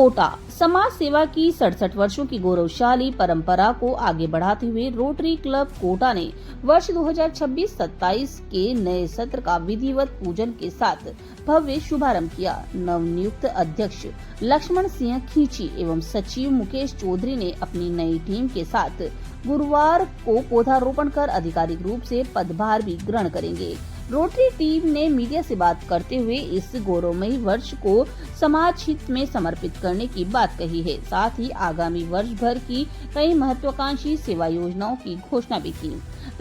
कोटा समाज सेवा की 67 वर्षों की गौरवशाली परंपरा को आगे बढ़ाते हुए रोटरी क्लब कोटा ने वर्ष 2026-27 के नए सत्र का विधिवत पूजन के साथ भव्य शुभारंभ किया। नवनियुक्त अध्यक्ष लक्ष्मण सिंह खींची एवं सचिव मुकेश चौधरी ने अपनी नई टीम के साथ गुरुवार को पौधारोपण कर आधिकारिक रूप से पदभार भी ग्रहण करेंगे। रोटरी टीम ने मीडिया से बात करते हुए इस गौरवमयी वर्ष को समाज हित में समर्पित करने की बात कही है। साथ ही आगामी वर्ष भर की कई महत्वाकांक्षी सेवा योजनाओं की घोषणा भी की।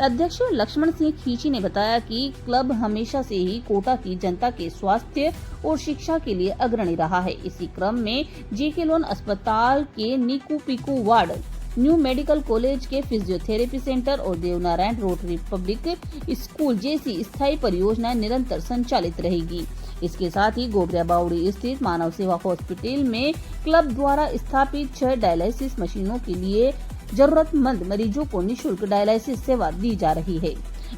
अध्यक्ष लक्ष्मण सिंह खींची ने बताया कि क्लब हमेशा से ही कोटा की जनता के स्वास्थ्य और शिक्षा के लिए अग्रणी रहा है। इसी क्रम में जेके लोन अस्पताल के NICU PICU ward, new medical college के फिजियोथेरेपी सेंटर और देवनारायण रोटरी पब्लिक स्कूल जैसी स्थायी परियोजनाएं निरंतर संचालित रहेगी। इसके साथ ही गोबरिया बावड़ी स्थित मानव सेवा हॉस्पिटल में क्लब द्वारा स्थापित 6 डायलिसिस मशीनों के लिए जरूरतमंद मरीजों को निःशुल्क डायलिसिस सेवा दी जा रही है।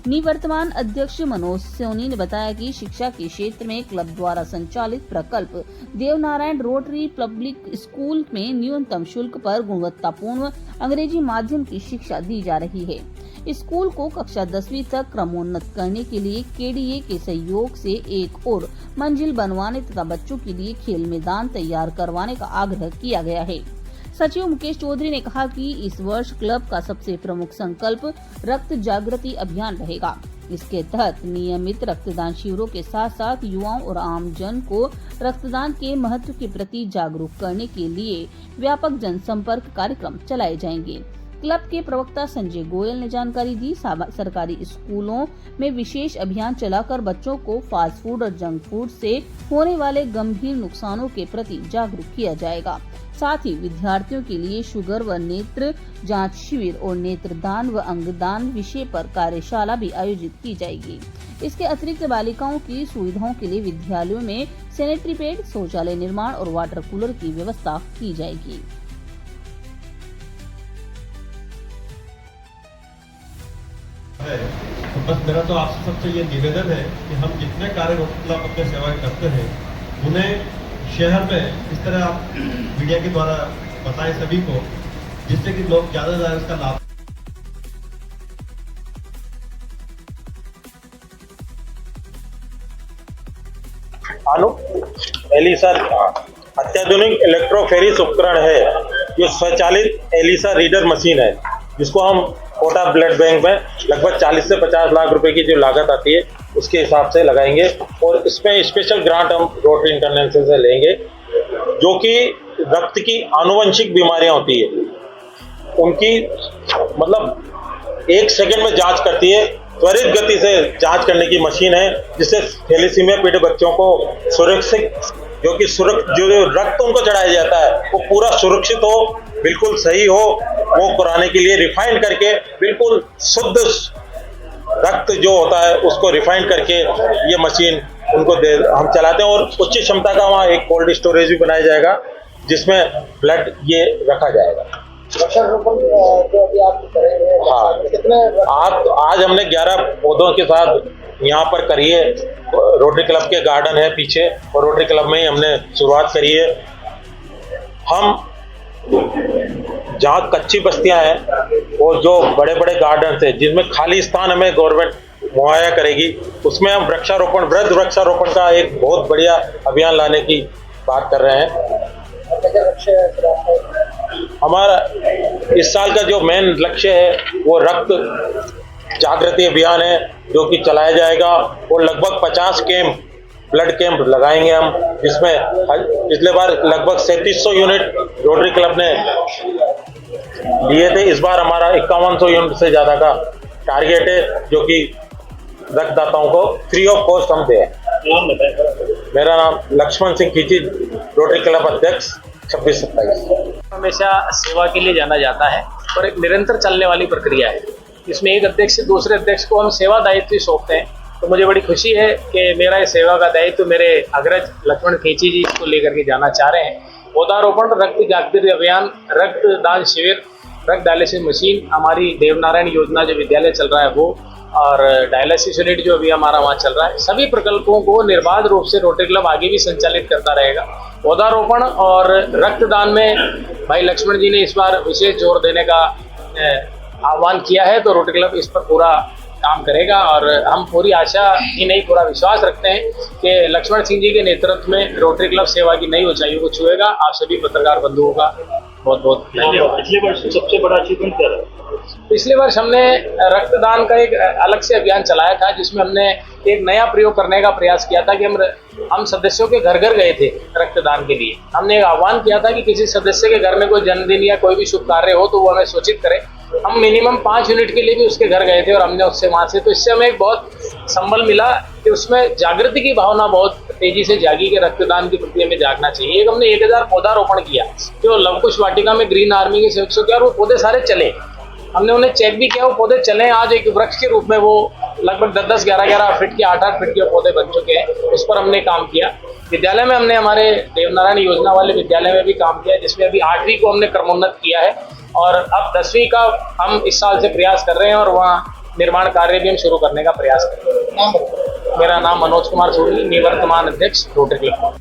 निवर्तमान अध्यक्ष मनोज सोनी ने बताया कि शिक्षा के क्षेत्र में क्लब द्वारा संचालित प्रकल्प देवनारायण रोटरी पब्लिक स्कूल में न्यूनतम शुल्क पर गुणवत्तापूर्ण अंग्रेजी माध्यम की शिक्षा दी जा रही है। स्कूल को कक्षा 10वीं तक क्रमोन्नत करने के लिए केडीए के सहयोग से एक और मंजिल बनवाने तथा बच्चों के लिए खेल मैदान तैयार करवाने का आग्रह किया गया है। सचिव मुकेश चौधरी ने कहा कि इस वर्ष क्लब का सबसे प्रमुख संकल्प रक्त जागृति अभियान रहेगा। इसके तहत नियमित रक्तदान शिविरों के साथ साथ युवाओं और आम जन को रक्तदान के महत्व के प्रति जागरूक करने के लिए व्यापक जनसंपर्क कार्यक्रम चलाए जाएंगे। क्लब के प्रवक्ता संजय गोयल ने जानकारी दी। सरकारी स्कूलों में विशेष अभियान चलाकर बच्चों को फास्ट फूड और जंक फूड से होने वाले गंभीर नुकसानों के प्रति जागरूक किया जाएगा। साथ ही विद्यार्थियों के लिए शुगर व नेत्र जांच शिविर और नेत्रदान व अंगदान विषय पर कार्यशाला भी आयोजित की जाएगी। इसके अतिरिक्त बालिकाओं की सुविधाओं के लिए विद्यालयों में सैनिटरी पैड, शौचालय निर्माण और वाटर कूलर की व्यवस्था की जाएगी। तो बस मेरा तो आपसे सबसे ये निवेदन है कि हम जितने कार्य क्लब अपने सेवा करते हैं उन्हें शहर में इस तरह आप मीडिया के द्वारा बताएं सभी को, जिससे कि लोग ज्यादा से ज्यादा इसका लाभ। एलिसा अत्याधुनिक इलेक्ट्रोफेरिस उपकरण है जो स्वचालित एलिसा रीडर मशीन है, जिसको हम कोटा ब्लड बैंक में लगभग 40 से 50 लाख रुपए की जो लागत आती है उसके हिसाब से लगाएंगे और इसमें स्पेशल ग्रांट हम रोटरी इंटरनेशनल से लेंगे, जो कि रक्त की आनुवंशिक बीमारियां होती है उनकी मतलब 1 सेकंड में जांच करती है। त्वरित गति से जांच करने की मशीन है, जिससे थैलेसीमिया पीड़ित बच्चों को सुरक्षित जो रक्त उनको चढ़ाया जाता है वो पूरा सुरक्षित हो, बिल्कुल सही हो, वो कराने के लिए रिफाइंड करके बिल्कुल शुद्ध रक्त जो होता है उसको रिफाइंड करके ये मशीन उनको हम चलाते हैं। और उच्च क्षमता का वहाँ एक कोल्ड स्टोरेज भी बनाया जाएगा जिसमें ब्लड ये रखा जाएगा। जो अभी आप करेंगे, हाँ, कितने आज हमने 11 पौधों के साथ यहाँ पर करी है। रोटरी क्लब के गार्डन है पीछे और रोटरी क्लब में ही हमने शुरुआत करी है। हम जहाँ कच्ची बस्तियां हैं और जो बड़े बड़े गार्डन है जिसमें खाली स्थान हमें गवर्नमेंट मुहैया करेगी, उसमें हम वृक्षारोपण, वृहद वृक्षारोपण का एक बहुत बढ़िया अभियान लाने की बात कर रहे हैं। हमारा इस साल का जो मेन लक्ष्य है वो रक्त जागृति अभियान है, जो कि चलाया जाएगा और लगभग 50 कैंप, ब्लड कैंप लगाएंगे हम, जिसमें पिछले बार लगभग 3700 यूनिट रोटरी क्लब ने लिए थे। इस बार हमारा 5100 यूनिट से ज़्यादा का टारगेट है, जो कि रक्तदाताओं को फ्री ऑफ कॉस्ट हम दें। मेरा नाम लक्ष्मण सिंह खींची, रोटरी क्लब अध्यक्ष 26-27। हमेशा सेवा के लिए जाना जाता है और एक निरंतर चलने वाली प्रक्रिया है। इसमें एक अध्यक्ष से दूसरे अध्यक्ष को हम सेवा दायित्व सौंपते हैं, तो मुझे बड़ी खुशी है कि मेरा ये सेवा का दायित्व मेरे अग्रज लक्ष्मण खींची जी इसको लेकर के जाना चाह रहे हैं। पौधारोपण, रक्त जागृति अभियान, रक्तदान शिविर, रक्त डायलिसिस मशीन, हमारी देवनारायण योजना जो विद्यालय चल रहा है वो, और डायलिसिस यूनिट जो अभी हमारा वहाँ चल रहा है, सभी प्रकल्पों को निर्बाध रूप से रोटरी क्लब आगे भी संचालित करता रहेगा। पौधारोपण और रक्तदान में भाई लक्ष्मण जी ने इस बार विशेष जोर देने का आह्वान किया है, तो रोटरी क्लब इस पर पूरा काम करेगा और हम पूरी आशा ही नहीं पूरा विश्वास रखते हैं कि लक्ष्मण सिंह जी के नेतृत्व में रोटरी क्लब सेवा की नई ऊंचाइयों को छुएगा। आप सभी पत्रकार बंधुओं का बहुत बहुत धन्यवाद। पिछले वर्ष सबसे बड़ा अचीवमेंट क्या रहा? पिछले वर्ष हमने रक्तदान का एक अलग से अभियान चलाया था, जिसमें हमने एक नया प्रयोग करने का प्रयास किया था कि हम सदस्यों के घर घर गए थे रक्तदान के लिए। हमने एक आह्वान किया था कि किसी सदस्य के घर में कोई जन्मदिन या कोई भी शुभ कार्य हो तो वो हमें सूचित करे। हम मिनिमम 5 यूनिट के लिए भी उसके घर गए थे और हमने उससे वहाँ से, तो इससे हमें एक बहुत संबल मिला कि उसमें जागृति की भावना बहुत तेजी से जागी कि रक्तदान के प्रति हमें जागना चाहिए। एक हमने 1000 पौधारोपण किया जो लवकुश वाटिका में ग्रीन आर्मी के सहयोग से किया और वो पौधे सारे चले। हमने उन्हें चेक भी किया, वो पौधे चले। आज एक वृक्ष के रूप में वो लगभग 10-10, 11-11 फीट के 8-8 फीट के पौधे बन चुके हैं। उस पर हमने काम किया। विद्यालय में हमने हमारे देवनारायण योजना वाले विद्यालय में भी काम किया, जिसमें अभी 8वीं को हमने क्रमोन्नत किया है और अब 10वीं का हम इस साल से प्रयास कर रहे हैं और वहाँ निर्माण कार्य भी हम शुरू करने का प्रयास कर रहे हैं। मेरा नाम मनोज कुमार सोनी, निवर्तमान अध्यक्ष रोटरी क्लब।